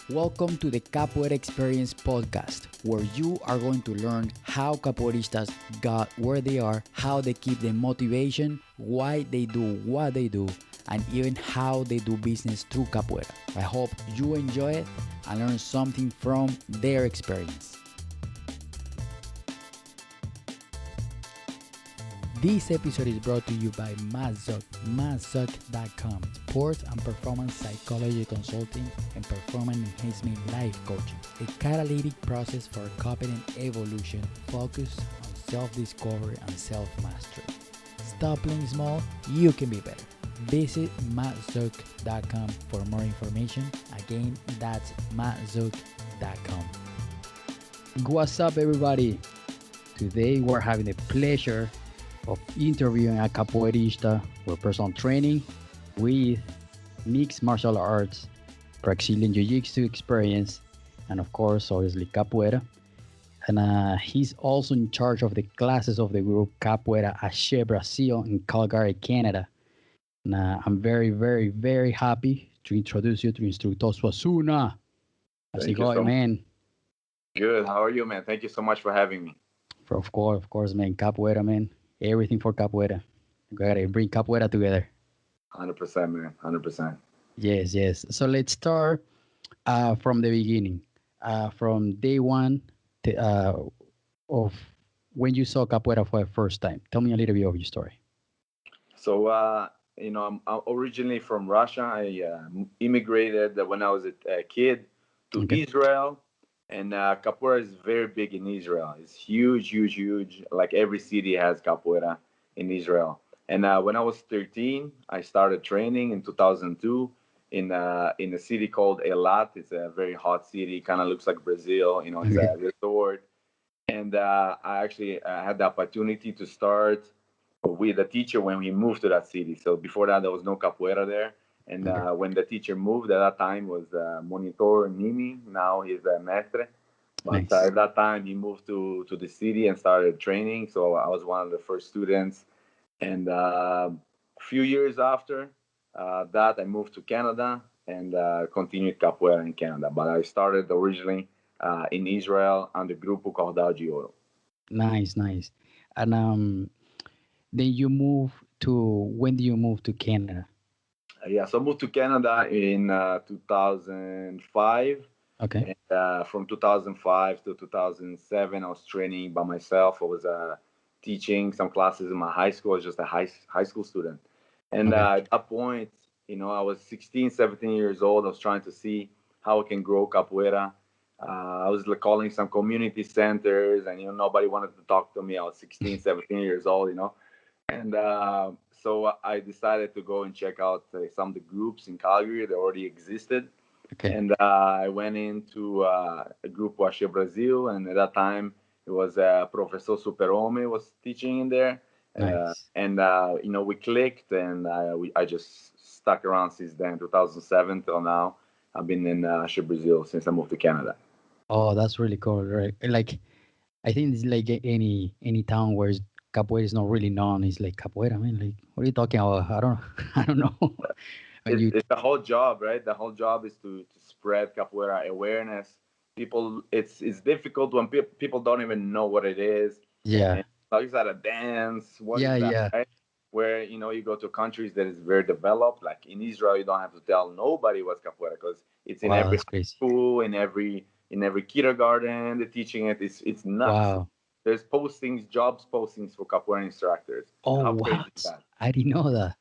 Welcome to the Capoeira Experience podcast, where you are going to learn how capoeiristas got where they are, how they keep the motivation, why they do what they do, and even how they do business through capoeira. I hope you enjoy it and learn something from their experience. This episode is brought to you by Mazzuc, Mazzuc.com, sports and performance psychology consulting and performance enhancement life coaching, a catalytic process for competent evolution focused on self-discovery and self-mastery. Stop playing small, you can be better. Visit Mazzuc.com for more information. Again, that's Mazzuc.com. What's up, everybody? Today we're having the pleasure of interviewing a capoeirista with personal training with mixed martial arts, Brazilian Jiu-Jitsu experience, and of course, obviously capoeira. And he's also in charge of the classes of the group Capoeira Axé Brasil in Calgary, Canada. And I'm very, very, very happy to introduce you to Instructor Suasuna. How's it going, man? Good. How are you, man? Thank you so much for having me. Of course, man. Capoeira, man. Everything for capoeira. We gotta bring capoeira together. 100%, man. 100%. Yes. So let's start from the beginning. From day one of when you saw capoeira for the first time. Tell me a little bit of your story. So, I'm originally from Russia. I immigrated when I was a kid to Israel. And capoeira is very big in Israel. It's huge. Like every city has capoeira in Israel. And when I was 13, I started training in 2002 in a city called Eilat. It's a very hot city. Kind of looks like Brazil. It's a resort. And I actually had the opportunity to start with a teacher when we moved to that city. So before that, there was no capoeira there. And when the teacher moved, at that time was Monitor Nimi. Now he's a mestre. But at that time, he moved to the city and started training. So I was one of the first students. And a few years after that, I moved to Canada and continued capoeira in Canada. But I started originally in Israel under Grupo Cordal de Ouro. Nice. And then you moved when did you move to Canada? So I moved to Canada in 2005. Okay. And from 2005 to 2007, I was training by myself. I was teaching some classes in my high school. I was just a high school student. And at that point, I was 16, 17 years old. I was trying to see how I can grow capoeira. I was calling some community centers, and nobody wanted to talk to me. I was 16, 17 years old, And so I decided to go and check out some of the groups in Calgary that already existed. Okay. And I went into a group Axé Brasil, and at that time it was Professor Superhome was teaching in there. Nice. And we clicked, and I just stuck around since then, 2007 till now. I've been in Axé Brasil since I moved to Canada. Oh, that's really cool, right? Like, I think it's like any town where capoeira is not really known. It's like capoeira, man. Like, what are you talking about? I don't know. It's the whole job, right? The whole job is to spread capoeira awareness. People, it's difficult when people don't even know what it is. Yeah. And like, is that a dance? What is that, Yeah. right? Where you go to countries that is very developed, like in Israel, you don't have to tell nobody what's capoeira because it's in every school, in every kindergarten. They're teaching it. It's nuts. Wow. There's jobs postings for capoeira instructors. Oh, how what? Crazy is that? I didn't know that.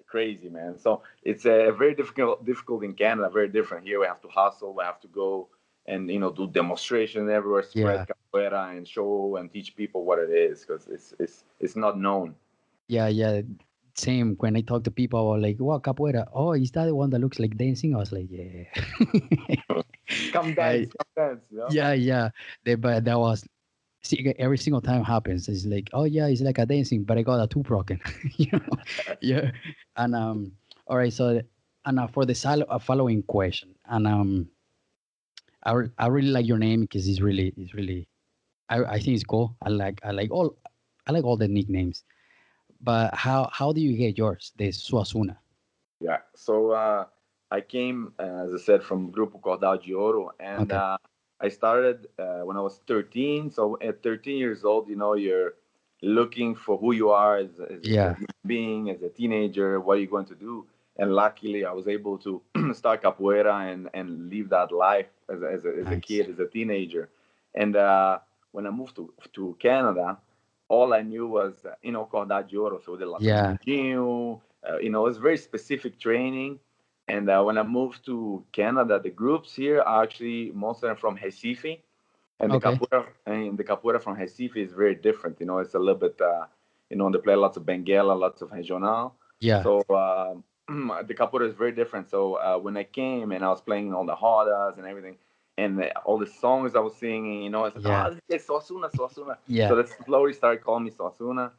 Crazy, man. So it's very difficult in Canada. Very different here. We have to hustle. We have to go and do demonstrations everywhere, spread capoeira and show and teach people what it is because it's not known. Yeah. Same. When I talk to people, I was like, "What capoeira? Oh, is that the one that looks like dancing?" I was like, "Yeah." Come dance. Yeah. But that was. See, every single time happens. It's like, oh yeah, it's like a dancing, but I got a tooth broken. Yeah. And all right. So, and for the following question, and I really like your name because it's really, I think it's cool. I like all the nicknames. But how do you get yours? The Suasuna. Yeah. So I came, as I said, from Grupo Cordal de Ouro, and Okay. I started when I was 13. So at 13 years old, you're looking for who you are as a Yeah. human being, as a teenager, what are you going to do? And luckily, I was able to start capoeira and live that life as a Nice. kid, as a teenager. And when I moved to Canada, all I knew was, Cordal de Ouro. So we did lots of Yeah. jiu-jitsu. It was very specific training. And when I moved to Canada, the groups here are actually most of them from Recife, Okay. and the capoeira from Recife is very different. It's a little bit, they play lots of Benguela, lots of regional. Yeah. So the capoeira is very different. So when I came and I was playing all the rodas and everything, and all the songs I was singing, I said, Yeah. this is Suassuna, Suassuna. So Yeah. they slowly started calling me Suassuna.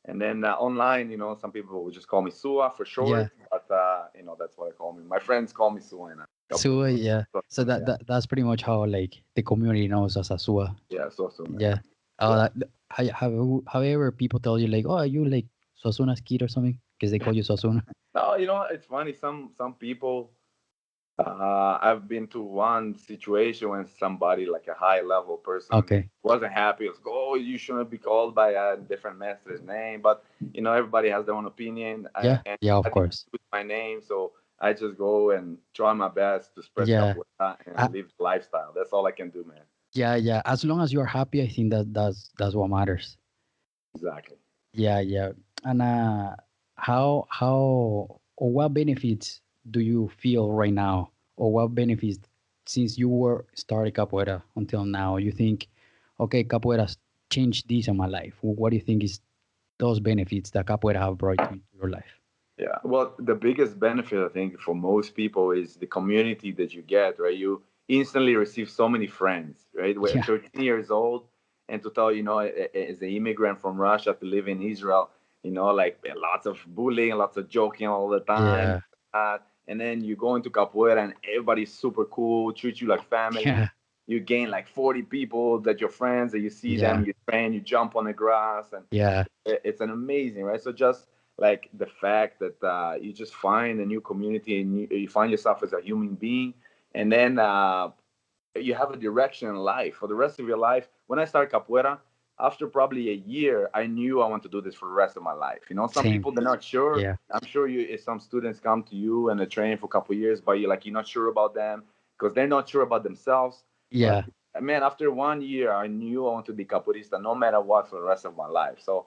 And then online, some people would just call me Sua for Yeah. short, but that's what I call me. My friends call me Sua and So yeah. So Suassuna, yeah, that's pretty much how like the community knows us as Sua. yeah, Suassuna, Yeah. Oh, yeah. however people tell you like, oh, are you like Sosuna's kid or something? Because they call you Sosuna. No, it's funny. Some people. I've been to one situation when somebody, like a high level person, Okay. wasn't happy. It was, oh, you shouldn't be called by a different master's name. But everybody has their own opinion, Yeah. and Yeah. I Of didn't course. choose my name, so I just go and try my best to spread Yeah. capoeira Uh, and live the lifestyle. That's all I can do, man. yeah. Yeah. As long as you're happy, I think that's what matters. Exactly. Yeah. Yeah. And how or what benefits do you feel right now, or what benefits since you were started capoeira until now? You think, okay, capoeira's changed this in my life. What do you think is those benefits that capoeira have brought to your life? Yeah. Well, the biggest benefit, I think, for most people is the community that you get, right? You instantly receive so many friends, right? We're Yeah. 13 years old, and to tell, as an immigrant from Russia to live in Israel, like lots of bullying, lots of joking all the time. Yeah. And then you go into capoeira and everybody's super cool, treat you like family. Yeah. You gain like 40 people that your friends, that you see them, Yeah. you train, you jump on the grass, and Yeah. it's an amazing, right? So just like the fact that you just find a new community and you find yourself as a human being, and then you have a direction in life for the rest of your life. When I started capoeira, after probably a year, I knew I want to do this for the rest of my life. Some Same. people, they're not sure. Yeah. I'm sure if some students come to you and they're training for a couple of years, but you're not sure about them because they're not sure about themselves. But Yeah. man, after 1 year, I knew I want to be capoeirista no matter what for the rest of my life. So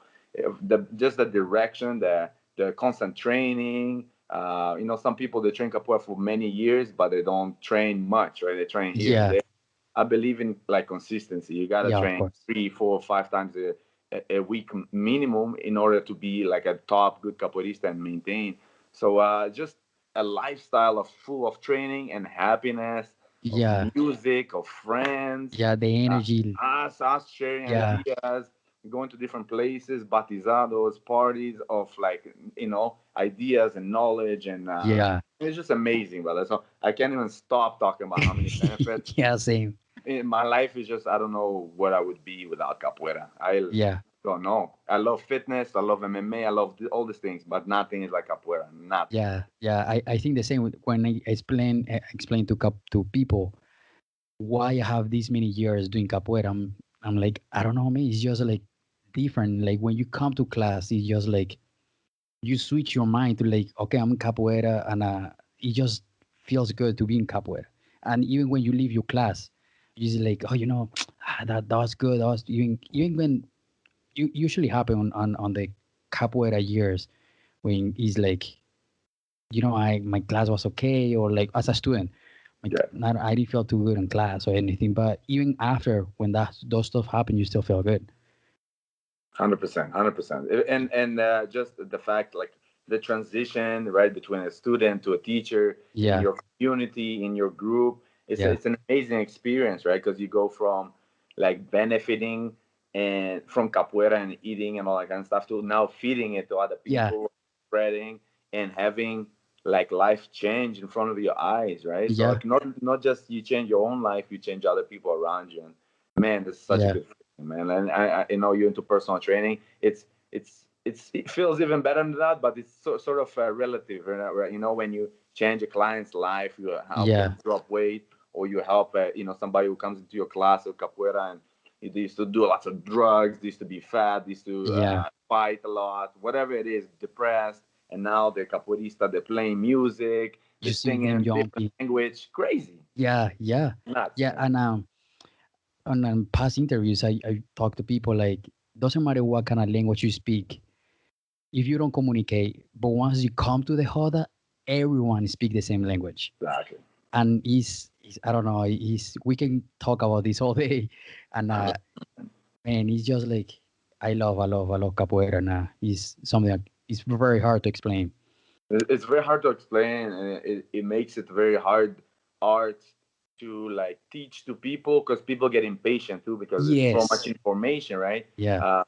just the direction, the constant training. Some people, they train capoeira for many years, but they don't train much, right? They train here and Yeah. there. I believe in like consistency. You gotta Yeah. Of train course. 3, 4, 5 times a week minimum in order to be like a top good capoeirista and maintain. So just a lifestyle of full of training and happiness, of Yeah. music, of friends, Yeah. The uh, energy. us sharing Yeah. ideas, going to different places, batizados, parties of like ideas and knowledge, and Yeah. it's just amazing, brother. So I can't even stop talking about how many benefits. Yeah. Same. My life is just, I don't know what I would be without capoeira. I Yeah. don't know. I love fitness. I love MMA. I love all these things, but nothing is like capoeira. Nothing. Yeah. Yeah. I think the same when I explain to people why I have these many years doing capoeira. I'm like, I don't know, man. It's just like different. Like when you come to class, it's just like you switch your mind to like, okay, I'm in capoeira, and it just feels good to be in capoeira. And even when you leave your class, you're just like, oh, that was good. That was even when you usually happen on the capoeira years when it's like, my class was okay, or like as a student, Yeah. not I didn't feel too good in class or anything. But even after when those stuff happen, you still feel good. 100%, 100%. And just the fact, like the transition, right, between a student to a teacher in Yeah, your community, in your group, yeah, it's an amazing experience, right? Because you go from like benefiting and from capoeira and eating and all that kind of stuff to now feeding it to other yeah, people, spreading and having like life change in front of your eyes, right? So yeah, like not just you change your own life, you change other people around you, and man, this is such a yeah, good man. And I know you're into personal training. it feels even better than that, but it's sort of relative. Right? You know, when you change a client's life, you help Yeah, them drop weight, or you help somebody who comes into your class of capoeira and they used to do lots of drugs, they used to be fat, they used to yeah. fight a lot, whatever it is, depressed, and now they're capoeirista, they're playing music, they're You see them singing different jumping. language, crazy, Yeah, yeah, nuts, yeah. man. And on past interviews, I talk to people like doesn't matter what kind of language you speak, if you don't communicate, but once you come to the Hoda, everyone speak the same language, Exactly. and is I don't know, is we can talk about this all day, and man, it's just like I love capoeira. Now it's something that it's very hard to explain. It's very hard to explain, and it makes it very hard art to like teach to people because people get impatient too because there's so much Yes, information, right? yeah,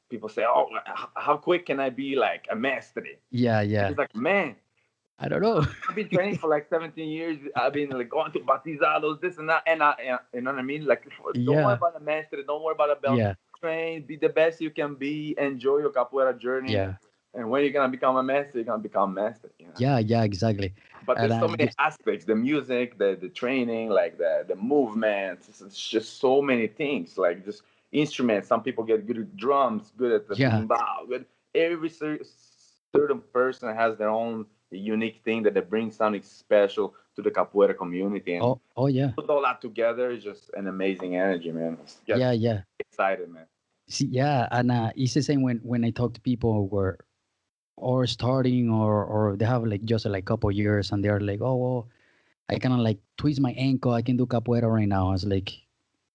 People say, "Oh, how quick can I be like a master?" yeah, And yeah. it's like, man, I don't know. I've been training for like 17 years. I've been like going to batizados, this and that, and you know what I mean? Like, don't worry Yeah, about the master, don't worry about the belt. yeah, Train, be the best you can be, enjoy your capoeira journey, yeah, and when you're gonna become a master, you're gonna become a master. You know. yeah, yeah. Exactly. But And there's so I many just aspects: the music, the training, like the movements. It's just so many things. Like just instruments. Some people get good at drums, good at the yeah. berimbau. Good. Every certain person has their own unique thing that they bring something special to the capoeira community, and Oh yeah, put all that together is just an amazing energy, man. It's get yeah, yeah. excited, man. See, yeah, and it's the same when I talk to people who are or starting or they have like just like couple years and they're like, oh well, I kind of like twist my ankle. I can do capoeira right now. I was like,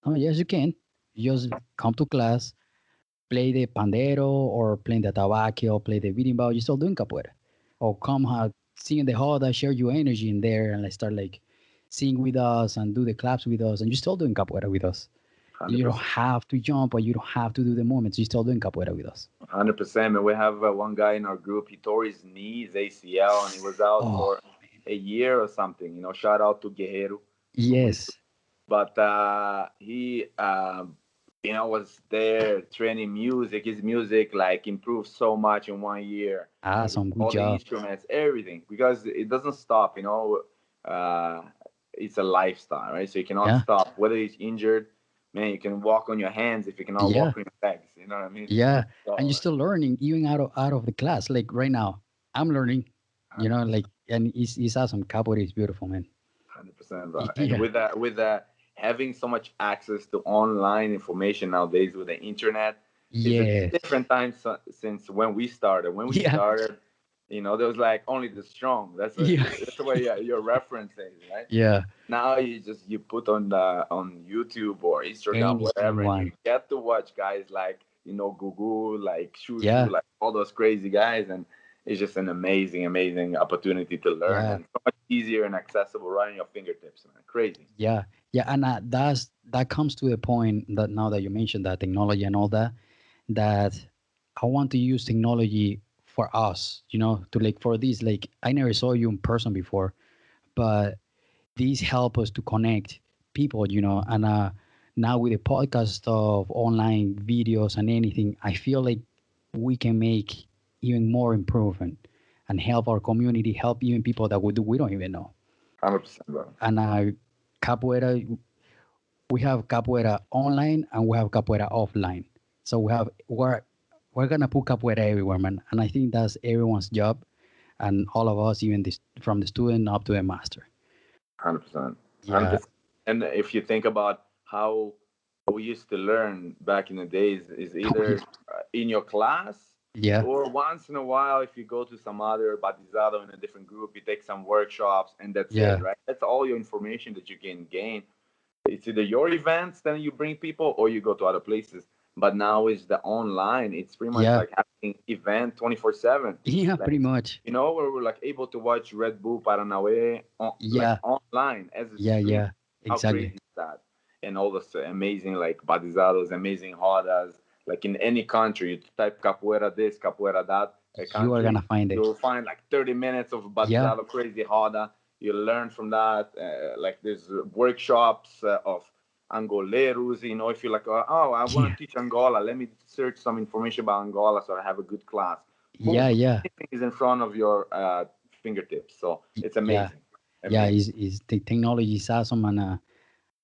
oh yes, you can. You just come to class, play the pandero or play the tabaque or play the berimbau. You're still doing capoeira. Or come out, sing in the roda, share your energy in there, and like start like sing with us and do the claps with us, and you're still doing capoeira with us. You don't 100%. have to jump or you don't have to do the movements. You're still doing capoeira with us. 100%. And we have one guy in our group. He tore his knee, his ACL, and he was out Oh, for a year or something. You know, shout out to Guerrero. yes. But he, was there training music. His music like improved so much in 1 year. Awesome. Good All the job. instruments, everything, because it doesn't stop. Uh, it's a lifestyle, right? So you cannot Yeah. stop. Whether he's injured, man, you can walk on your hands if you cannot Yeah. walk on your legs. You know what I mean? Yeah. And So, you're still learning even out of the class. Like right now, I'm learning, like and it's awesome. Capoeira is beautiful, man. 100%, bro. And Yeah. with having so much access to online information nowadays with the internet, is a Yes. different time since when we started. When we Yeah. started, there was like only the strong. Yeah. That's the way you're referencing, right? Yeah. Now you put on YouTube or Instagram, Anything you whatever, and you want. get to watch guys like Gugu, like Shushu, Yeah. like all those crazy guys, and it's just an amazing, amazing opportunity to learn, Yeah. and so much easier and accessible right in your fingertips, man. Crazy. Yeah. Yeah. And that comes to the point that now that you mentioned that technology and all that, that I want to use technology for us, to like for this, like I never saw you in person before, but these help us to connect people, and now with the podcast stuff, online videos and anything, I feel like we can make even more improvement and help our community, help even people that we don't even know. 100%, bro. And capoeira, we have capoeira online and we have capoeira offline. So we're gonna put capoeira everywhere, man. And I think that's everyone's job, and all of us, even this from the student up to the master. 100%. Yeah. 100%. And if you think about how we used to learn back in the days, is Oh, either in your class yeah. or once in a while, if you go to some other batizado in a different group, you take some workshops, and that's it, Yeah. right? That's all your information that you can gain. It's either your events, then you bring people, or you go to other places. But now is the online. It's pretty much Yeah. like having event 24/7. Yeah. Like, Pretty much. where we're like able to watch Red Bull Paranauê like Yeah. online as a Yeah. stream. Yeah. How Exactly. crazy is that? And all those amazing like batizados, amazing rodas. Like in any country, you type capoeira this, capoeira that, a You are country, gonna find it. you'll find like 30 minutes of Yeah. batizado crazy roda. You learn from that. Like there's workshops of Angoleros. If you're like, oh, I want Yeah, to teach Angola, let me search some information about Angola so I have a good class. Boom, yeah, yeah, everything is in front of your fingertips. So it's yeah, amazing, yeah. amazing. Is the technology is awesome, and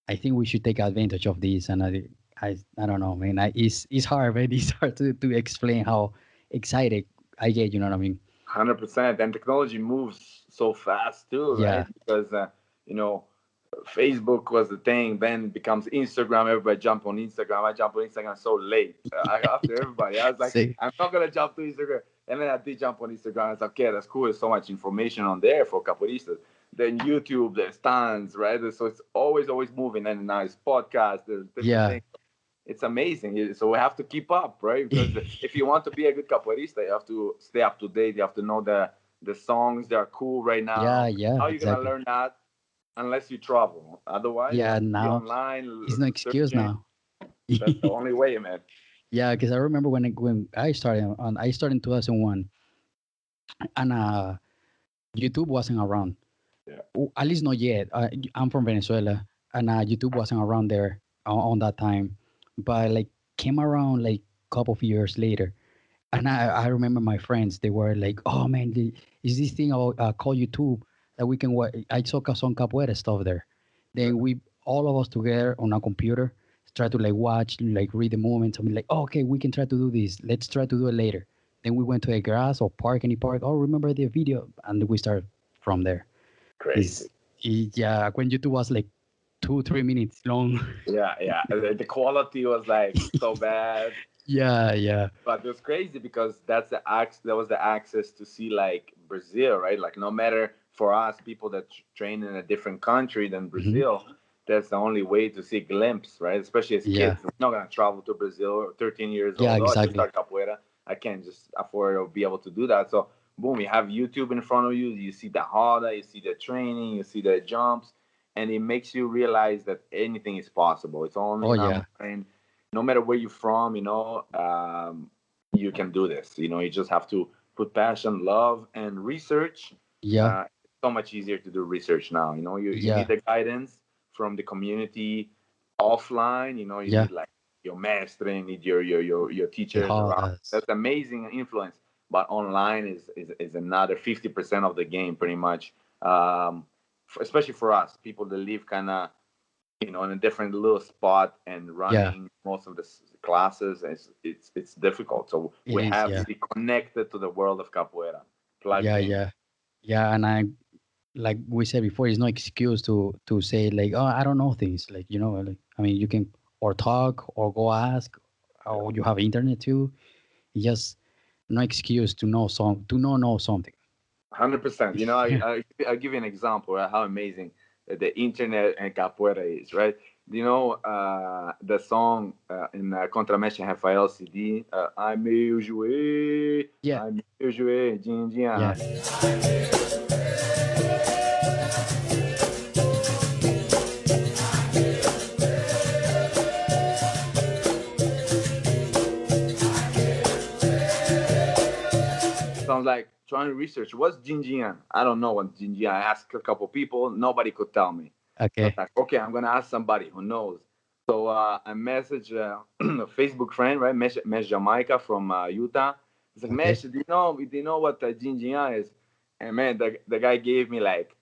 I think we should take advantage of this. And I don't know, man. It's hard, man. It's hard to explain how excited I get. You know what I mean? 100%. And technology moves so fast too, right? Yeah, Because you know, Facebook was the thing, then it becomes Instagram. Everybody jump on Instagram. I jump on Instagram so late. After everybody, I was like, see, I'm not gonna jump to Instagram. And then I did jump on Instagram. I was like, okay, that's cool. There's so much information on there for capoeiristas. Then YouTube, there's tons, right? So it's always moving. And now it's podcast. There's different yeah, things. It's amazing. So we have to keep up, right? Because if you want to be a good capoeirista, you have to stay up to date. You have to know the songs that are cool right yeah, now. yeah, How are you gonna exactly. learn that unless you travel? Otherwise, you Yeah, have to be now online it's no excuse searching. now. That's the only way, man. Yeah, because I remember when I started I started in 2001, and YouTube wasn't around. Yeah, At least not yet. I'm from Venezuela, and YouTube wasn't around there on that time, but like came around like couple of years later. And I remember my friends, they were like, "Oh man, is this thing called YouTube that we can watch?" I saw some capoeira stuff there. Then we all of us together on a computer try to like watch, like read the movements, and be like, oh, "Okay, we can try to do this. Let's try to do it later." Then we went to a grass or park, any park. Oh, remember the video, and we start from there. crazy. Is yeah, when YouTube was like 2 3 minutes long. Yeah. The quality was like so bad. Yeah, yeah, But it was crazy because that was the access to see like Brazil, right? Like no matter for us people that train in a different country than hmm, Brazil, that's the only way to see a glimpse, right? Especially as yeah, kids, we're not gonna travel to Brazil. 13 years yeah, old, oh, I just exactly. start capoeira. I can't just afford or be able to do that. So boom, you have YouTube in front of you. You see the harda, you see the training, you see the jumps, and it makes you realize that anything is possible. It's only Oh in our yeah, mind. No matter where you're from, you can do this. You just have to put passion, love, and research. yeah, It's so much easier to do research now. You need yeah, the guidance from the community offline. You yeah. need like your master, you need your The teachers around. hardest. That's amazing influence. But online is another 50% of the game, pretty much. Especially for us, people that live kind of in a different little spot and Yeah, running most of the classes it's difficult, so it we is. have to Yeah, be connected to the world of capoeira, plugged yeah, in. yeah, yeah. And I, like we said before, it's no excuse to say like, oh, I don't know things. Like like I mean, you can or talk or go ask, or you have internet too. It's just no excuse to not know something. 100%. I'll give you an example, right, how amazing the internet and capoeira is, right? The song in Contramesh and Rafael CD, ai meu joelho, Yeah, ai meu joelho, din, din, yeah, ah. So I'm like trying to research what's Jinjian. I don't know what Jinjian. I asked a couple people, nobody could tell me. So I was okay, like, okay, I'm gonna ask somebody who knows. So I messaged a Facebook friend, right, Mesh Jamaica from Utah. He's like, okay. Mesh, do you know what Jinjian is? And man, the guy gave me like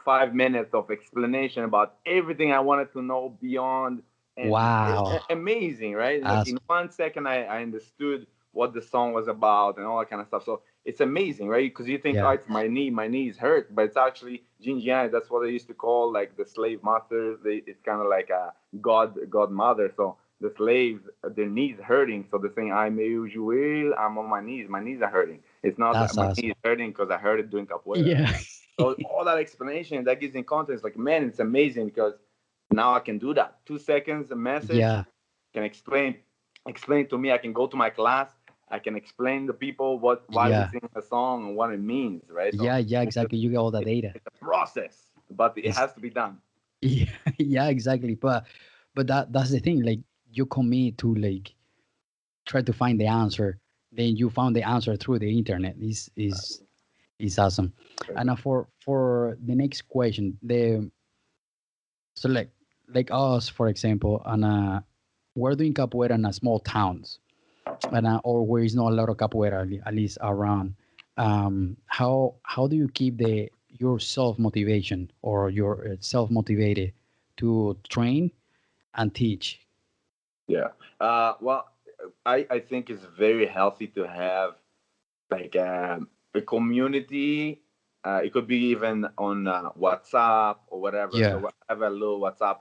5 minutes of explanation about everything I wanted to know beyond, and Wow, amazing, right? In awesome. 1 second, I understood what the song was about and all that kind of stuff. So it's amazing, right? Because you think, oh, Yeah, it's my knees hurt, but it's actually Jinjiang. That's what they used to call like the slave masters. It's kind of like a godmother. So the slaves, their knees hurting, so they're saying, "I'm usually I'm on my knees. My knees are hurting." It's not that that's my awesome. knees hurting because I heard it doing capoeira. Yeah, So all that explanation that gives in context, like man, it's amazing because now I can do that. 2 seconds, a message yeah, can explain to me. I can go to my class. I can explain to people why we yeah, sing a song and what it means, right? So yeah, yeah. it's just Exactly. You get all the data. it's a process, but it It's has to be done. yeah, yeah, exactly. But that's the thing. Like you commit to like try to find the answer, then you found the answer through the internet. Is awesome. And for the next question, the so like like us, for example, and we're doing capoeira in a small towns, and or where is not a lot of capoeira, at least around. How do you keep the your self motivation or your self motivated to train and teach? Yeah. Well, I think it's very healthy to have like a community. It could be even on WhatsApp or whatever. Yeah. So I have a little WhatsApp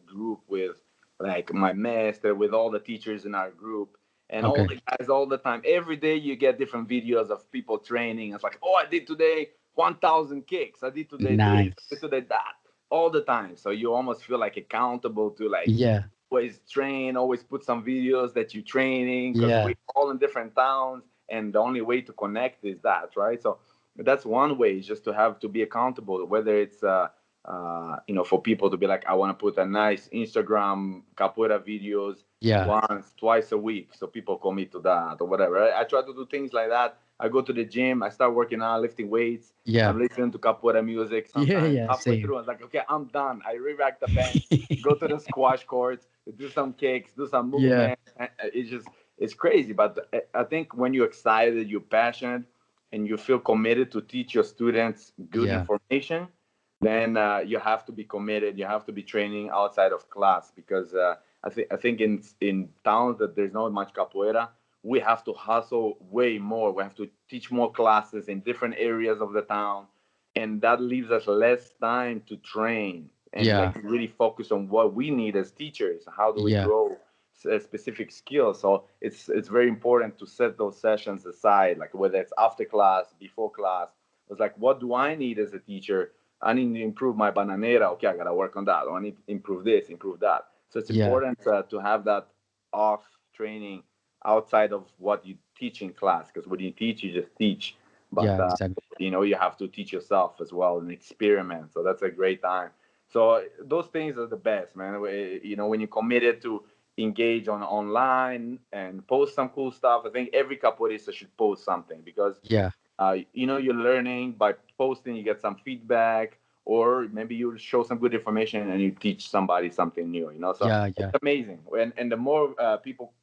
group with like my master, with all the teachers in our group, and all Okay. the guys all the time. Every day you get different videos of people training. It's like, oh, I did today 1,000 kicks. I did today this. I did Nice. today that. All the time. So you almost feel like accountable to like Yeah. always train, always put some videos that you're training because Yeah. we're all in different towns, and the only way to connect is that, right? So that's one way, is just to have to be accountable, whether it's for people to be like, I want to put a nice Instagram capoeira videos Yeah. once, twice a week, so people commit to that or whatever. I try to do things like that. I go to the gym, I start working out, lifting weights. Yeah. I'm listening to capoeira music. Yeah. Sometimes Yeah. halfway Same. through, I was like, okay, I'm done. I re-rack the bench, go to the squash court, do some kicks, do some Yeah. movement. It's crazy. But I think when you're excited, you're passionate, and you feel committed to teach your students good Yeah. information, then you have to be committed. You have to be training outside of class, because I think in towns that there's not much capoeira, we have to hustle way more. We have to teach more classes in different areas of the town, and that leaves us less time to train and Yeah. like really focus on what we need as teachers. How do we Yeah. grow specific skills? So it's very important to set those sessions aside, like whether it's after class, before class. It's like, what do I need as a teacher? I need to improve my bananera. Okay, I gotta work on that. Or I need to improve this, improve that. So it's Yeah. important to have that off training outside of what you teach in class, because when you teach, you just teach. But Yeah. Exactly. you have to teach yourself as well and experiment. So that's a great time. So those things are the best, man. When you're committed to engage on online and post some cool stuff. I think every capoeirista should post something, because Yeah. you're learning by posting. You get some feedback, or maybe you show some good information and you teach somebody something new. So Yeah. it's Yeah. amazing. And the more people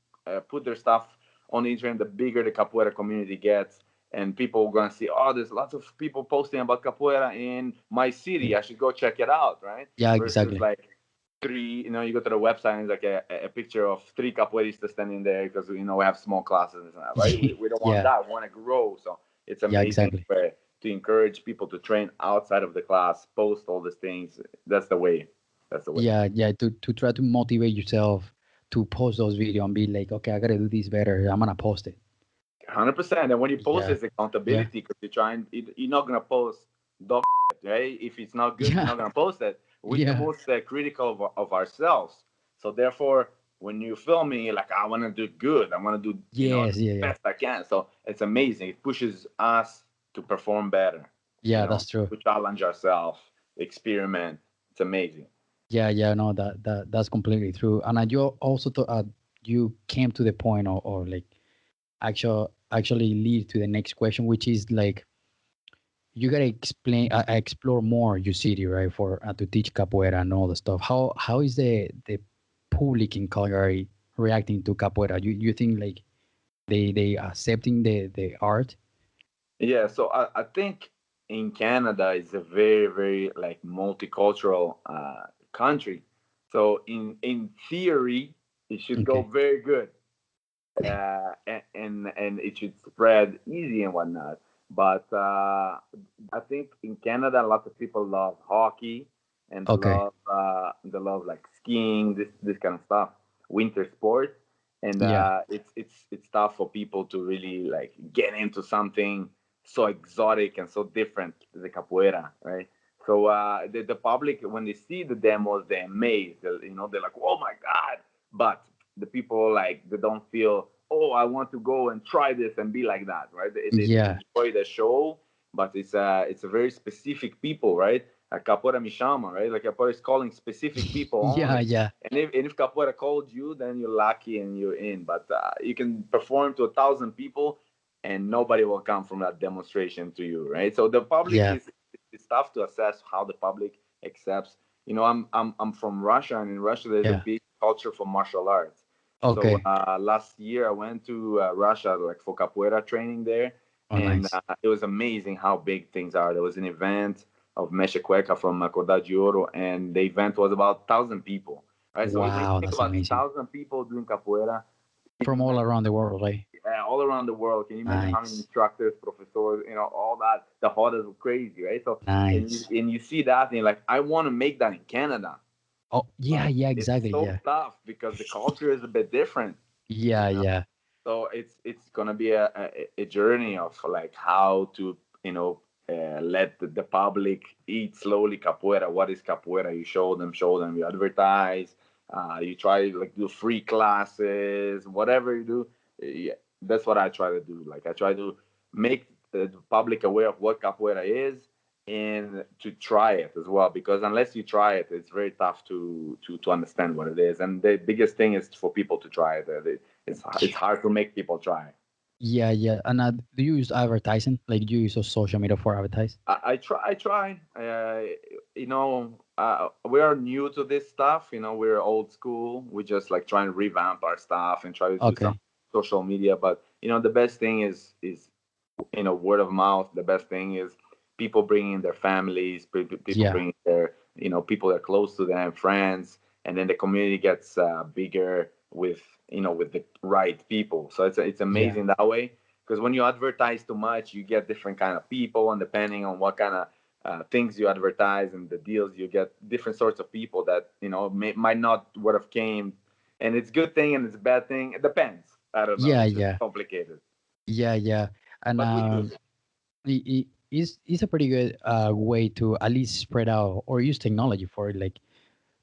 put their stuff on the internet, the bigger the capoeira community gets. And people are gonna see, oh, there's lots of people posting about capoeira in my city. I should go check it out, right? Yeah. Versus Exactly. like three, you go to the website and it's like a picture of three capoeiristas standing there, because we have small classes, right? We don't want Yeah. that. We want to grow. So it's Yeah. amazing Exactly. to encourage people to train outside of the class, post all these things. That's the way. That's the way. Yeah. Yeah. To try to motivate yourself to post those videos and be like, okay, I gotta do this better. I'm gonna post it. 100%. And when you post, Yeah. it's Yeah. accountability, because you're not gonna post dog shit, right? If it's not good, you're Yeah. not gonna post it. We're the Yeah. most critical of ourselves. So therefore, when you film me, you're like, I want to do good. I want to do Yes. the Yeah. Yeah. best I can. So it's amazing. It pushes us to perform better. Yeah. That's true. To challenge ourselves, experiment. It's amazing. Yeah. Yeah. No, that's completely true. And you also you came to the point, or like actually lead to the next question, which is like you gotta explore more your city, right? For to teach capoeira and all the stuff. How is the public in Calgary reacting to capoeira? You think like they accepting the art? Yeah. So I think in Canada is a very, very like multicultural country. So in theory, it should go Okay. very good, and it should spread easy and whatnot. But I think in Canada, a lot of people love hockey, and Okay. they love like skiing, this kind of stuff, winter sports, and Yeah. it's tough for people to really like get into something so exotic and so different as the capoeira, right? So the public, when they see the demos, they're amazed. They're like, "Oh my god!" But the people, like, they don't feel, oh, I want to go and try this and be like that, right? They Yeah. enjoy the show, but it's a very specific people, right? Capoeira Mishama, right? Like capoeira is calling specific people Yeah. only. Yeah. And if capoeira called you, then you're lucky and you're in. But you can perform to 1,000 people, and nobody will come from that demonstration to you, right? So the public Yeah. is, it's tough to assess how the public accepts I'm from Russia, and in Russia there's a Yeah. big culture for martial arts. So Okay. last year I went to Russia like for capoeira training there, Oh, and nice. it was amazing how big things are. There was an event of Mexe Cueca from Cordar de Ouro, and the event was about 1,000 people. Right, so when you Wow, think that's about amazing. 1,000 people doing capoeira, can you From all imagine around the world, right? all around the world? Can you imagine how many Nice. instructors, professors, all that? The rodas were crazy, right? So Nice. and you see that, and you're like, I want to make that in Canada, Oh, yeah, but yeah, it's exactly. so Yeah. tough because the culture is a bit different. Yeah, You know, yeah. so it's gonna be a journey of like how to let the public eat slowly capoeira. What is capoeira? You show them, you advertise, you try like do free classes, whatever you do. Yeah, that's what I try to do. Like I try to make the public aware of what capoeira is and to try it as well, because unless you try it, it's very tough to understand what it is. And the biggest thing is for people to try it. It's hard to make people try. Yeah, yeah. And do you use advertising? Like, do you use social media for advertise? I try. I try. We are new to this stuff. We're old school. We just like trying to revamp our stuff and try to do some Okay. social media. But the best thing is word of mouth. The best thing is people bringing their families, people Yeah. bringing their people that are close to them, friends, and then the community gets bigger with the right people. So it's Yeah. amazing that way, because when you advertise too much, you get different kind of people, and depending on what kind of things you advertise and the deals, you get different sorts of people that might not would have came. And it's good thing and it's a bad thing. It depends. I don't know. Yeah, It's just yeah. complicated, Yeah, yeah. And but we use it. it's a pretty good way to at least spread out or use technology for it, like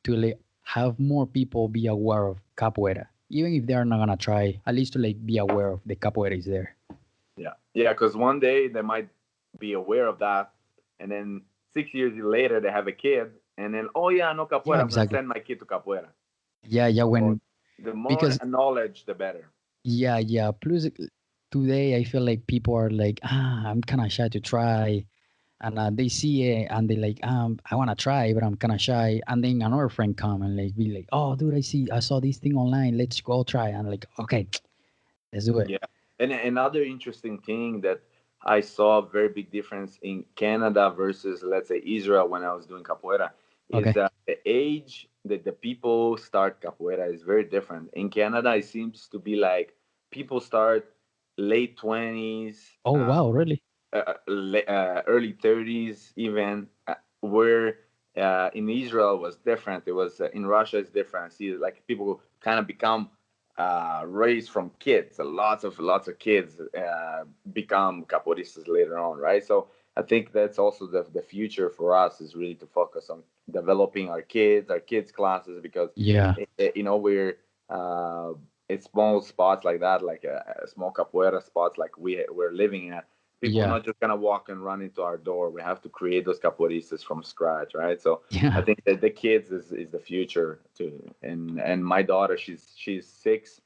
to like have more people be aware of capoeira, even if they're not gonna try, at least to like be aware of the capoeira is there. Yeah, yeah. Because one day they might be aware of that, and then 6 years later they have a kid, and then oh yeah, no Yeah, capoeira. I'm gonna exactly. send my kid to capoeira. Yeah, yeah. So When the more because knowledge, the better. yeah, yeah. Plus, today I feel like people are like, I'm kind of shy to try, and they see it and they like, I want to try, but I'm kind of shy. And then another friend come and like be like, oh, dude, I saw this thing online. Let's go try. And like, okay, let's do it. Yeah. And another interesting thing that I saw a very big difference in Canada versus, let's say, Israel when I was doing capoeira is Okay. that the age that the people start capoeira is very different. In Canada, it seems to be like people start late 20s, Oh wow, really? early 30s, even, where in Israel was different. It was in Russia, it's different. See, like people kind of become raised from kids. Lots of kids become capoeiristas later on, right? So I think that's also the future for us is really to focus on developing our kids classes, because Yeah, we're uh, in small spots like that, like a small capoeira spots like we're living at. People are yeah, not just gonna walk and run into our door. We have to create those capoeiristas from scratch, right? So I yeah. think that the kids is the future too. And my daughter, she's 6,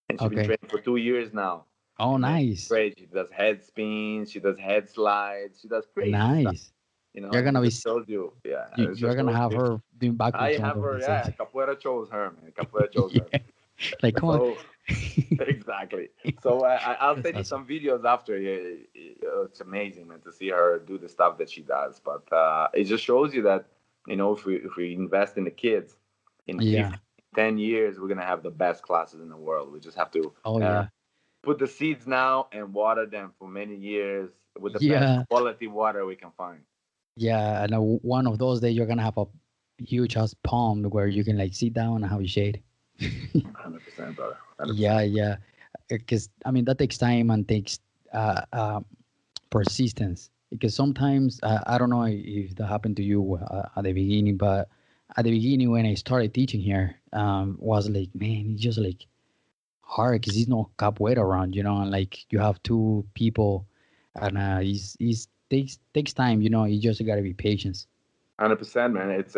and she's been Okay. training for 2 years now. Oh, And nice, great. She does head spins, she does head slides, she does crazy stuff. nice. You're And gonna it be just shows you, yeah, it you're just gonna shows have you. her doing I backflips on have top of her, the stage. yeah. Capoeira chose her, man. Capoeira chose her. Yeah, like come on. So exactly. So I'll That's send you awesome. some videos after. It's amazing, man, to see her do the stuff that she does. But it just shows you that if we invest in the kids, in Yeah. 15, 10 years, we're gonna have the best classes in the world. We just have to Oh uh, yeah. put the seeds now and water them for many years with the best Yeah. quality water we can find. Yeah. And one of those days you're gonna have a huge ass palm where you can like sit down and have a shade. 100%, brother. 100%. Yeah, yeah. Because I mean that takes time and takes persistence. Because sometimes I don't know if that happened to you at the beginning, but at the beginning when I started teaching here, was like, man, it's just like hard because there's no capoeira around, and like you have two people, and it's takes time, you just gotta be patient, 100%, man. It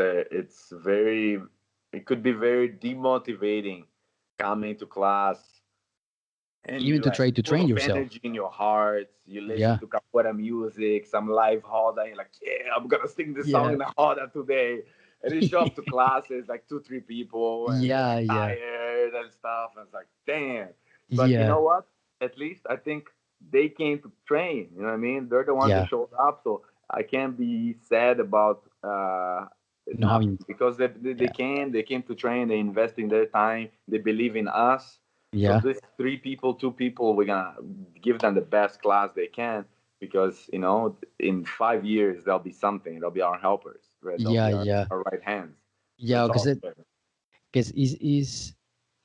could be very demotivating coming to class, and even you to like try to full train of yourself. energy in your heart. You listen Yeah, to capoeira music, some live roda, and you're like, yeah, I'm gonna sing this song yeah, in the roda today. And you show up to classes like 2, 3 people, and they're Yeah, like yeah, tired and stuff. And it's like, damn. But you yeah, know what? At least I think they came to train. You know what I mean? They're the ones that yeah. showed up. So I can't be sad about No nothing having, because they yeah, came. They came to train. They investing their time. They believe in us. So yeah, these 3 people, 2 people, we're gonna give them the best class they can because in 5 years there'll be something. They'll be our helpers, right? They'll yeah, be yeah, our right hands. So yeah. it's Because all it, good. because is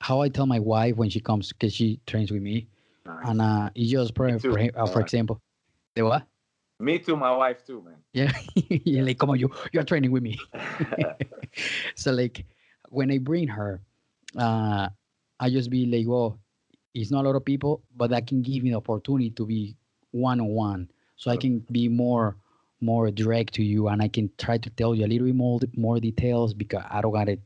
how I tell my wife when she comes, because she trains with me, and Nice. it's just Me too. for example, the what? Me too. My wife too, man. Yeah, yeah, Yeah. like come on, you're training with me. So like when I bring her, uh, I just be like, well, it's not a lot of people, but that can give me the opportunity to be one on one, so I can be more direct to you, and I can try to tell you a little bit more details because I don't gotta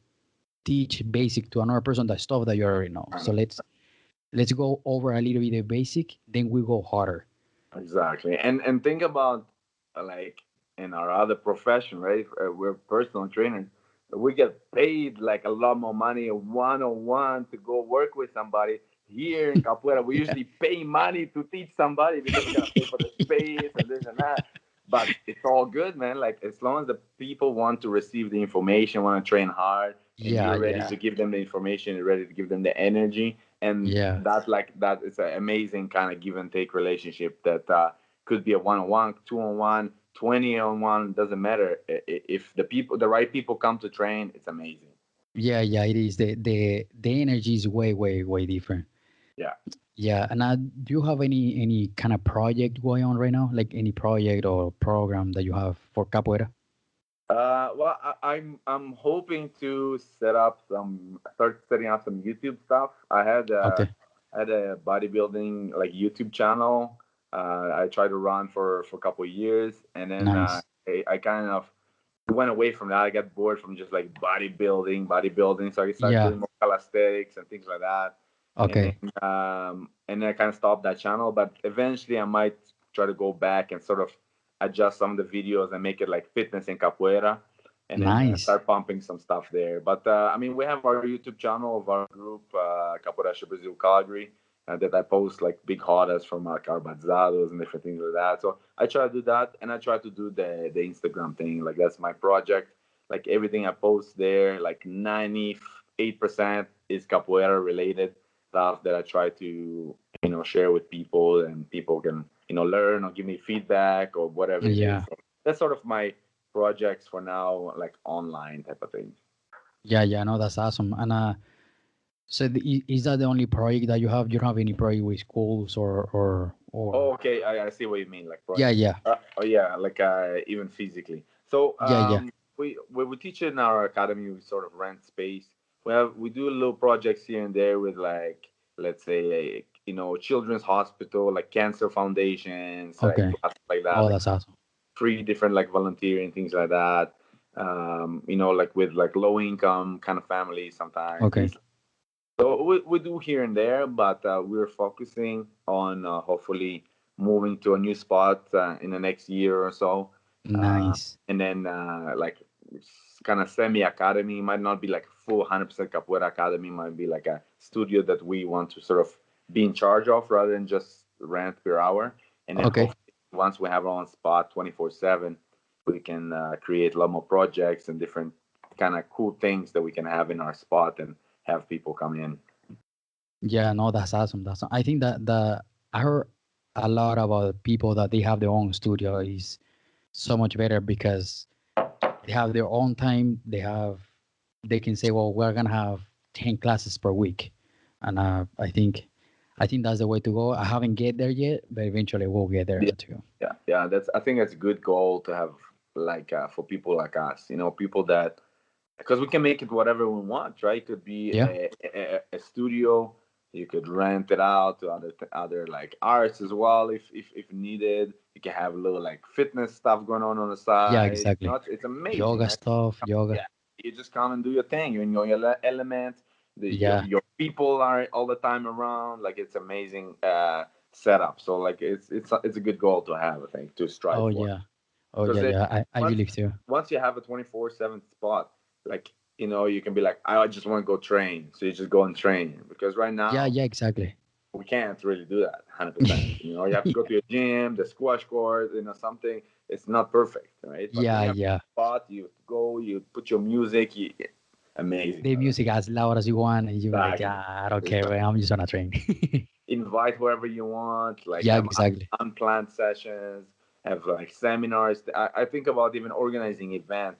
teach basic to another person that stuff that you already know. So let's go over a little bit of basic, then we go harder. Exactly. And think about like in our other profession, right? We're personal trainers. We get paid like a lot more money 1 on 1 to go work with somebody. Here in Capoeira, we Yeah. usually pay money to teach somebody because we gotta pay for the space and this and that. But it's all good, man. Like as long as the people want to receive the information, want to train hard, and Yeah, you're ready yeah, to give them the information, you're ready to give them the energy, and yeah, that is an amazing kind of give and take relationship that could be a 1 on 1, 2 on 1, 20 on 1, doesn't matter. If the right people come to train, it's amazing. yeah, yeah. It is the energy is way different. Yeah. Yeah, and do you have any kind of project going on right now? Like any project or program that you have for capoeira? Well, I'm hoping to start setting up some YouTube stuff. Okay, I had a bodybuilding like YouTube channel. I tried to run for a couple of years, and then nice. I kind of went away from that. I got bored from just like bodybuilding. So I started Yeah. doing more calisthenics and things like that. Okay. And then I kind of stopped that channel. But eventually, I might try to go back and sort of adjust some of the videos and make it like fitness in capoeira, and then Nice. start pumping some stuff there. But I mean, we have our YouTube channel of our group, Capoeira Brasil Calgary. That I post like big horas from like our bazados and different things like that. So I try to do that, and I try to do the Instagram thing. Like that's my project. Like everything I post there, like 98% is capoeira related stuff that I try to share with people, and people can learn or give me feedback or whatever it is. Yeah. So that's sort of my projects for now, like online type of thing. Yeah, yeah, no, that's awesome. And so is that the only project that you have? You don't have any project with schools or Oh, okay, I see what you mean, like yeah, project. yeah, Oh, yeah, like even physically. So yeah, yeah. we teach in our academy. We sort of rent space. We do little projects here and there with like let's say children's hospital, like cancer foundations, like Okay. classes like that, Oh, like that's awesome. 3 different like volunteering things like that. Like with like low income kind of families sometimes Okay. things. So we do here and there, but we're focusing on hopefully moving to a new spot in the next year or so, Nice. and then like kind of semi academy. Might not be like full 100% capoeira academy. Might be like a studio that we want to sort of be in charge of rather than just rent per hour. And then Okay. hopefully once we have our own spot 24/7, we can create a lot more projects and different kind of cool things that we can have in our spot and have people come in. Yeah, no, that's awesome. I think that I heard a lot about people that they have their own studio is so much better because they have their own time. They can say, well, we're gonna have 10 classes per week, and I think that's the way to go. I haven't get there yet, but eventually we'll get there Yeah, too. yeah. I think that's a good goal to have, like for people like us. People that because we can make it whatever we want, right? It could be Yeah, a studio. You could rent it out to other like arts as well if needed. You can have a little like fitness stuff going on the yeah, side. exactly. It's amazing, Yoga right? stuff, yoga. Yeah, you just come and do your thing. You know your element. Yeah, Your people are all the time around. Like it's amazing setup. So like it's a good goal to have. I think to strive oh for yeah, oh yeah, because yeah. I once believe too. once you have a 24/7 spot, like, you can be like, I just want to go train, so you just go and train. Because right Yeah, now yeah, exactly. we can't really do that 100%. You have to go to your gym, the squash court, something. It's not perfect, right? But when Yeah, you have yeah. a spot, you go, you put your music, amazing, The brother. music as loud as you want, and you're like, Exactly. yeah, I don't care, man. I'm just on a train. Invite whoever you want, like Yeah, have exactly. unplanned sessions, have like seminars. I think about even organizing event.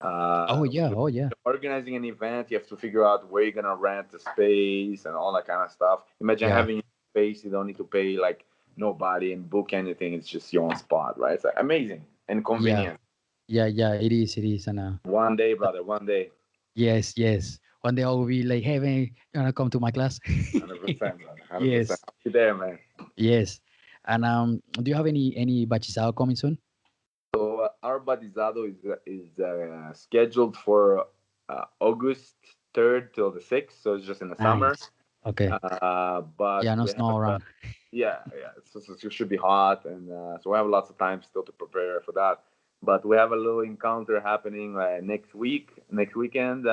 Oh yeah, To oh yeah, organizing an event, you have to figure out where you're gonna rent the space and all that kind of stuff. Imagine yeah, having space, you don't need to pay like nobody and book anything. It's just your own spot, right? It's like amazing and yeah, convenient. yeah, yeah. It is, and One day, brother, one day. yes, yes. One day I will be like, hey man, you wanna come to my class? 100%, brother. 100%. Yes, I'll be there, man. yes. And do you have any bachizado coming soon? So our batizado is scheduled for August 3rd till the 6th. So it's just in the summer. Nice. Okay. But Yeah, no we snow have around. yeah, yeah. So it should be hot, and so we have lots of time still to prepare for that. But we have a little encounter happening next weekend.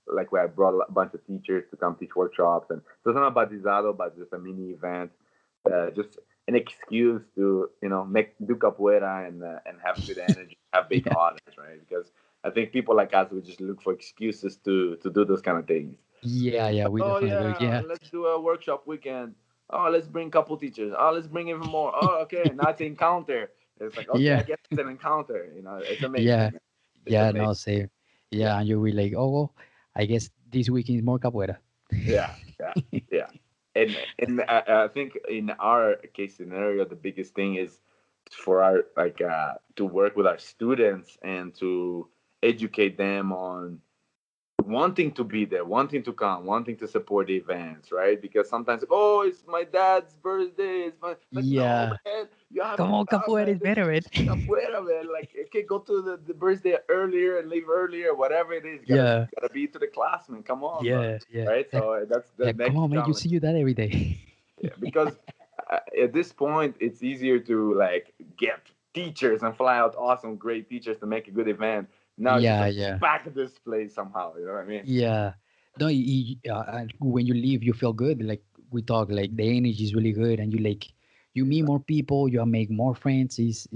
Like we have brought a bunch of teachers to come teach workshops, and so it's not a batizado, but just a mini event, just an excuse to make do capoeira and have good energy, have big Yeah, audience, right? Because I think people like us we just look for excuses to do those kind of things. yeah, yeah. We Oh definitely do. yeah, Yeah, let's do a workshop weekend. Oh, let's bring a couple teachers. Oh, let's bring even more. Oh, okay, now it's encounter. It's like, okay, I yeah, guess it's an encounter. It's amazing, yeah, man. It's yeah. amazing. No, same. Yeah, Yeah, and you will like, oh, well, I guess this weekend is more capoeira. yeah, yeah, yeah. And I think in our case scenario, the biggest thing is for our to work with our students and to educate them on wanting to be there, wanting to come, wanting to support the events, right? Because sometimes, oh, it's my dad's birthday. It's my like, no, Yeah. man, you have Come to on, come, capoeira man. is This better, is man. capoeira, man. Like, okay, go to the birthday earlier and leave earlier, whatever it is. Yeah, Gotta be to the class, man. Come on, brother. yeah, yeah. Right? So that's the Yeah, come next on, man. You see challenge. you that every day. Yeah, because at this point, it's easier to like get teachers and fly out awesome, great teachers to make a good event. Now it's just Yeah, like yeah, back this place somehow. You know what I mean? yeah. No, and when you leave, you feel good. Like we talk, like the energy is really good, and you like you meet more people, you make more friends. Is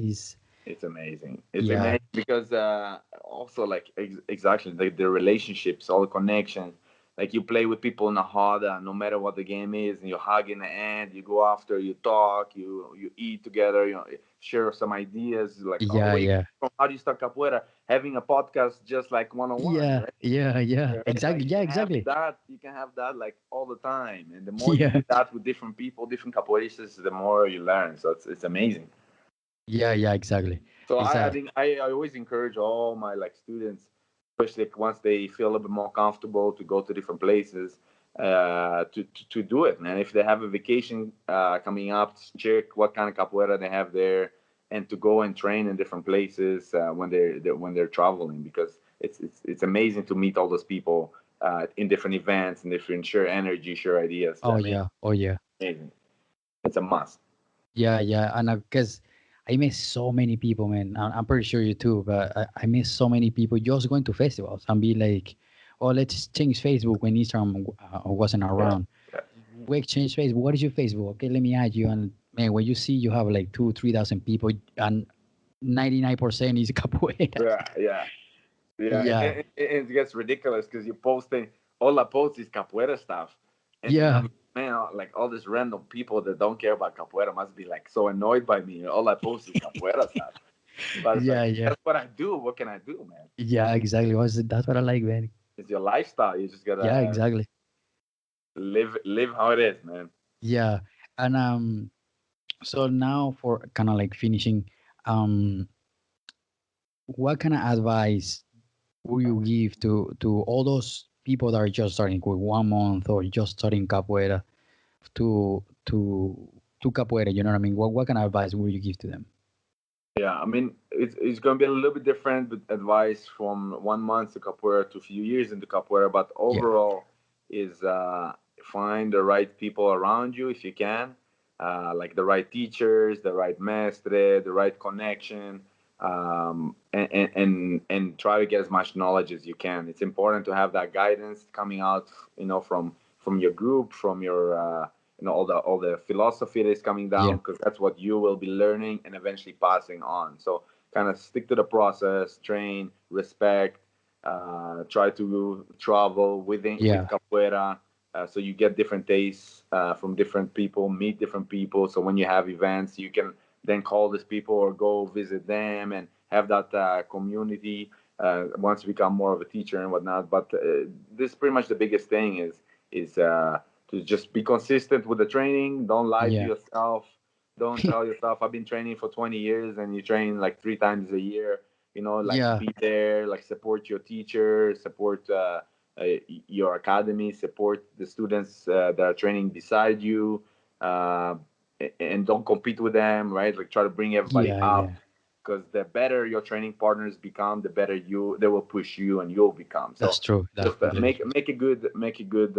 It's amazing. It's yeah, amazing because also like exactly the relationships, all the connections. Like you play with people in a hard, no matter what the game is, and you hug in the end. You go after, you talk, you eat together, share some ideas. Like, oh, yeah, where you yeah, from? How do you start capoeira? Having a podcast just like one on one, yeah, right? yeah, yeah. Right? Like Exactly. you Yeah, can have exactly. that. You can have that like all the time, and the more you Yeah, do that with different people, different capoeiristas, the more you learn. So it's amazing. yeah, yeah. Exactly. So Is I that think I always encourage all my like students, especially like, once they feel a little bit more comfortable to go to different places, to do it, man. If they have a vacation coming up, check what kind of capoeira they have there, and to go and train in different places when they're traveling, because it's amazing to meet all those people in different events and different share energy, share ideas. oh I mean, yeah, oh yeah. amazing. It's a must. Yeah, yeah, and because I miss so many people, man. I'm pretty sure you too, but I miss so many people just going to festivals and be like, "Oh, let's change Facebook when Instagram wasn't Yeah. around. Yeah. We exchange Facebook. What is your Facebook? Okay, let me add you." And man, when you see you have like 2, 3 thousand people and 99% is capoeira. Yeah, yeah. Yeah, Yeah, it gets ridiculous because you're posting all I post is capoeira stuff, and yeah, I'm man, like all these random people that don't care about capoeira must be like so annoyed by me. All I post is capoeira stuff, but it's yeah, like yeah, that's what I do. What can I do, man? yeah. Exactly. That's what I like, man. It's your lifestyle. You just Yeah, gotta exactly. live how it is, man. Yeah, and so now for kind of like finishing, um what kind of advice would you give to all those people that are just starting with 1 month or just starting capoeira to to to capoeira? You know what I mean? What kind of advice would you give to them? Yeah, I mean it's gonna be a little bit different with advice from 1 month to capoeira to a few years into capoeira, but Yeah, overall is find the right people around you if you can, like the right teachers, the right mestre, the right connection. and try to get as much knowledge as you can. It's important to have that guidance coming out, from your group, from your all the philosophy that is coming Yeah. down, because that's what you will be learning and eventually passing on. So kind of stick to the process, train, respect, try to travel with Yeah. capoeira, so you get different tastes from different people, meet different people. So when you have events, you can then call these people or go visit them and have that community. Once you become more of a teacher and whatnot, but this is pretty much the biggest thing is to just be consistent with the training. Don't lie to Yeah. yourself. Don't tell yourself I've been training for 20 years and you train like 3 times a year. Like Yeah. be there, like support your teacher, support your academy, support the students that are training beside you, uh, and don't compete with them, right? Like try to bring everybody Yeah. up, Yeah. because the better your training partners become, the better they will push you and you'll become. That's So true. That's just completely true. make a good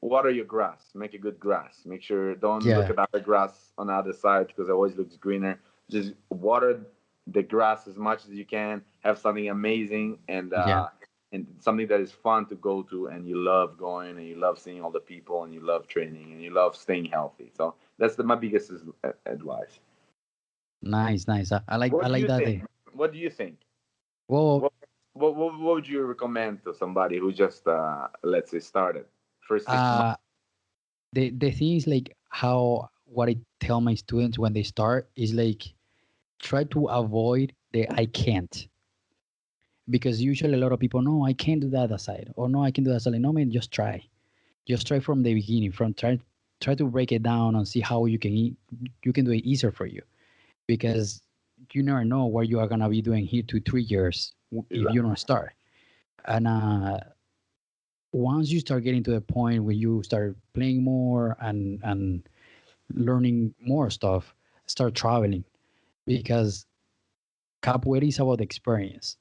water your grass, make a good grass. Make sure don't look Yeah. at other grass on the other side because it always looks greener. Just water the grass as much as you can. Have something amazing Yeah. and something that is fun to go to, and you love going, and you love seeing all the people, and you love training, and you love staying healthy. So that's my biggest advice. Nice. Nice. I What do like you that. think? What do you think? Well, What would you recommend to somebody who just let's say started first 6 months? uh, the thing is like how what I tell my students when they start is like try to avoid the I can't, because usually a lot of people, no, I can't do that aside, or no, I can do that aside. No, man, just try from the beginning, from try to break it down and see how you can do it easier for you, because you never know what you are gonna be doing here to 3 years if you Exactly. don't start. And once you start getting to the point where you start playing more and learning more stuff, start traveling, because capoeira is about experience.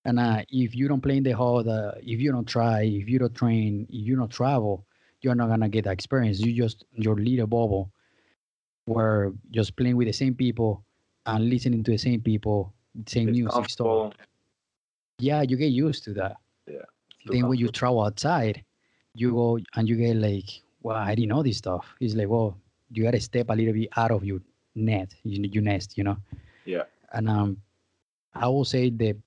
And if you don't play in the hall, if you don't try, if you don't train, if you don't travel, you're not gonna get that experience. You just your little bubble where just playing with the same people and listening to the same people, same It's music stuff. comfortable. Yeah, you get used to that. Yeah, it's too Then when you comfortable. travel outside, you go and you get like, well, I didn't know this stuff. It's like, well, you gotta step a little bit out of your your nest, Yeah, And I will say that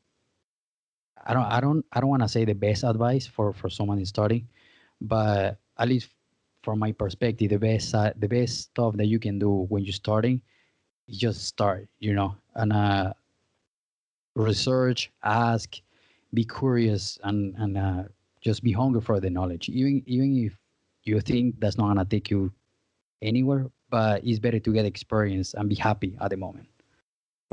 I don't want to say the best advice for someone starting, but at least from my perspective, the best stuff that you can do when you're starting is just start, and research, ask, be curious, and just be hungry for the knowledge. Even if you think that's not gonna take you anywhere, but it's better to get experience and be happy at the moment.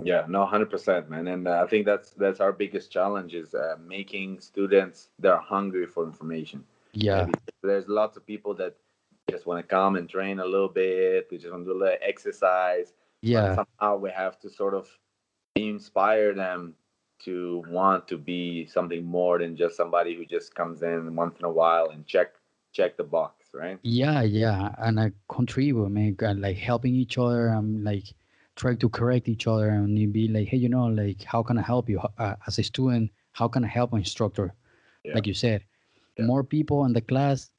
yeah, no, 100%, man. And I think that's our biggest challenge is making students that are hungry for information, right? Yeah, Because there's lots of people that just want to come and train a little bit. They just want to do a little exercise, but yeah, somehow we have to sort of inspire them to want to be something more than just somebody who just comes in once in a while and check the box, right? yeah, and I contribute, man, and like helping each other, and like trying to correct each other, and you be like, hey, like how can I help you as a student? How can I help an instructor? Yeah, Like you said, yeah, more people in the class,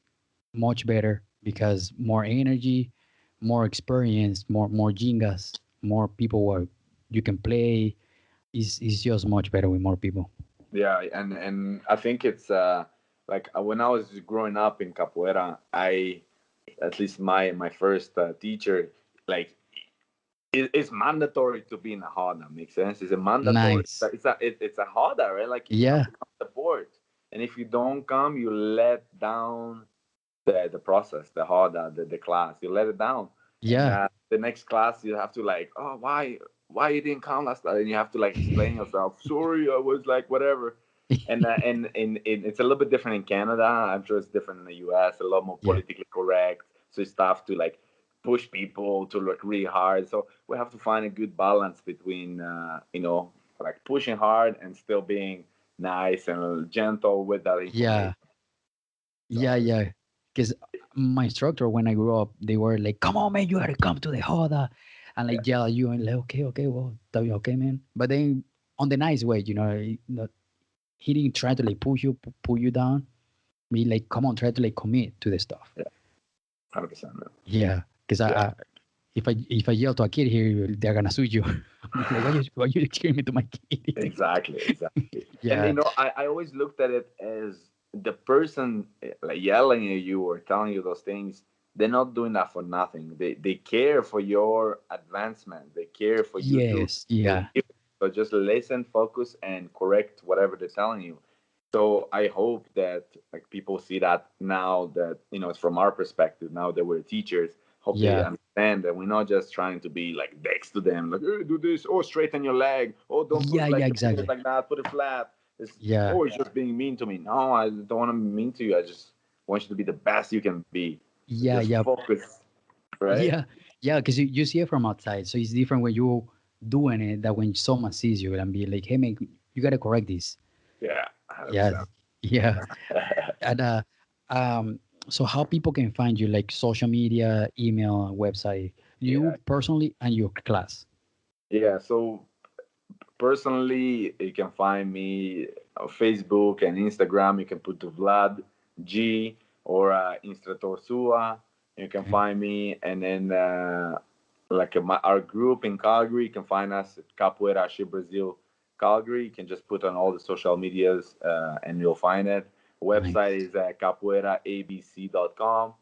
much better, because more energy, more experience, more jingas, more people where you can play. Is just much better with more people. yeah. And I think it's like when I was growing up in capoeira, I at least my first teacher, like it's mandatory to be in a harda. Makes sense? It's a mandatory. Nice. It's a harda, right? Like you have Yeah, to come to the board, and if you don't come, you let down the process, the harda, the class. You let it down, and yeah, the next class you have to like, oh, why you didn't come last night, and you have to like explain yourself. Sorry, I was like whatever. And it's a little bit different in Canada. I'm sure it's different in the US. A lot more yeah, politically correct, so it's tough to like push people to look really hard. So we have to find a good balance between like pushing hard and still being nice and gentle with that information. yeah, So yeah. Because my instructor, when I grew up, they were like, "Come on, man, you gotta come to the Hoda," and like yell at you and like, okay, well, tell you okay, man. But then on the nice way, he didn't try to like pull you down. Me like, come on, try to like commit to the stuff. Yeah, 100%. Man. Yeah, because Yeah, if I yell to a kid here, they're gonna sue you. Like, why you screaming to my kid? exactly, exactly. And Yeah, I always looked at it as the person like yelling at you or telling you those things. They're not doing that for nothing. They care for your advancement. They care for you to yes, yeah, succeed. So just listen, focus, and correct whatever they're telling you. So I hope that like people see that now that it's from our perspective now that we're teachers. Hope they yeah, understand that we're not just trying to be like next to them, like hey, do this, oh straighten your leg, oh don't put yeah, it yeah, like put it exactly. like that, put it flat. It's Yeah, oh it's just being mean to me. No, I don't want to be mean to you. I just want you to be the best you can be. So yeah, just yeah, focus, right? yeah, yeah. Because you see it from outside, so it's different when you doing it that when someone sees you and be like, "Hey, man, you gotta correct this." Yeah, Yeah, 100%. yeah. And um, so how people can find you, like social media, email, website, Yeah, you personally and your class. yeah. So personally, you can find me on Facebook and Instagram. You can put Vlad G or Instructor Sua. You can Okay, find me, and then our group in Calgary. You can find us at Capoeira Brasil Calgary. You can just put on all the social medias, and you'll find it. Website nice. is capoeiraabc.com.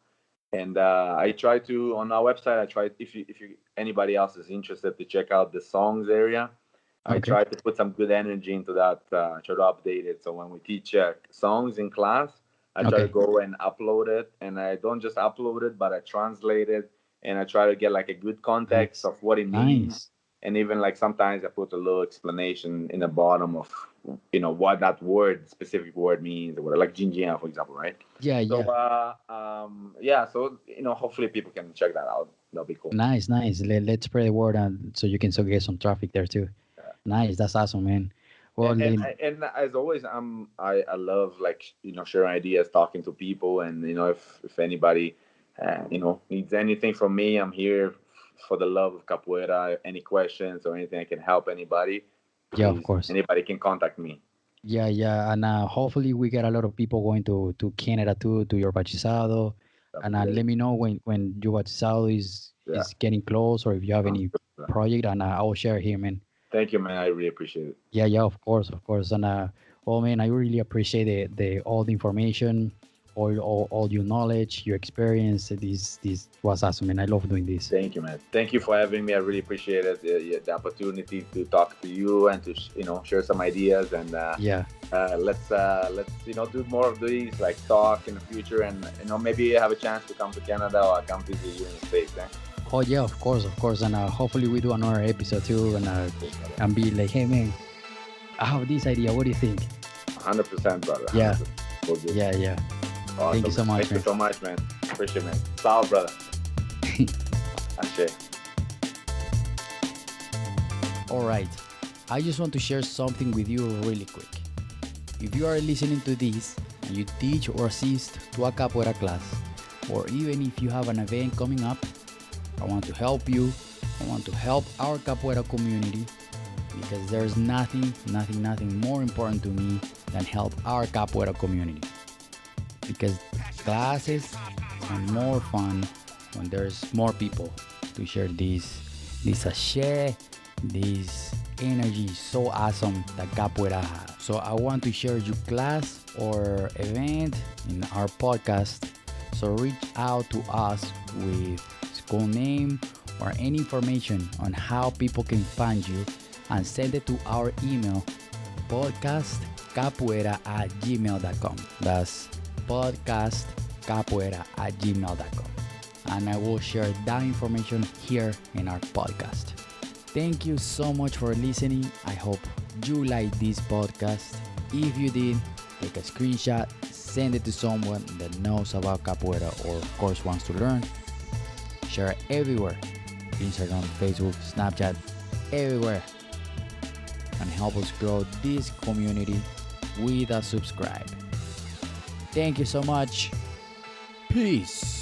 And I try to on our website. I try if you anybody else is interested to check out the songs area. I Okay, try to put some good energy into that. Try to update it. So when we teach songs in class, I try to okay, go and upload it, and I don't just upload it, but I translate it, and I try to get like a good context nice, of what it means, nice. and even like sometimes I put a little explanation in the bottom of what that word specific word means or whatever, like jinjia, for example, right? Yeah, So yeah. yeah, so hopefully people can check that out. That'll be cool. Nice, nice. Let's spread the word and so you can still get some traffic there too. Nice, that's awesome, man. Well, And as always, I love like sharing ideas, talking to people, and if anybody needs anything from me, I'm here for the love of capoeira. Any questions or anything I can help anybody, yeah, of please course. anybody can contact me. Yeah, yeah, and hopefully we get a lot of people going to Canada too, to your bachizado, That'd be and great. let me know when your bachizado Yeah. is getting close or if you have any project, and I will share here, man. Thank you, man. I really appreciate it. Yeah, yeah, of course, and oh man, I really appreciate the all the information, all your knowledge, your experience. This was awesome, and I love doing this. Thank you, man. Thank you for having me. I really appreciate it. Yeah, the opportunity to talk to you and to share some ideas and Yeah. let's do more of these like talk in the future and maybe have a chance to come to Canada or come visit you in the States. Eh? Oh yeah, of course, and hopefully we do another episode too, and be like, hey man, I have this idea. What do you think? 100%, brother. Yeah, 100%. We'll do. yeah, yeah. Awesome. Thank you so much, Thank you man. so much, man. Appreciate it, man. Salve, brother. Ashe. All right, I just want to share something with you really quick. If you are listening to this and you teach or assist to a capoeira class, or even if you have an event coming up, I want to help you. I want to help our capoeira community because there's nothing more important to me than help our capoeira community. Because classes are more fun when there's more people to share this sachet, this energy so awesome that capoeira has. So I want to share your class or event in our podcast. So reach out to us with school name or any information on how people can find you and send it to our email podcastcapoeira@gmail.com. That's podcastcapoeira@gmail.com. And I will share that information here in our podcast. Thank you so much for listening. I hope you like this podcast. If you did, take a screenshot, send it to someone that knows about capoeira or of course wants to learn. Share it everywhere. Instagram, Facebook, Snapchat, everywhere. And help us grow this community with a subscribe. Thank you so much. Peace.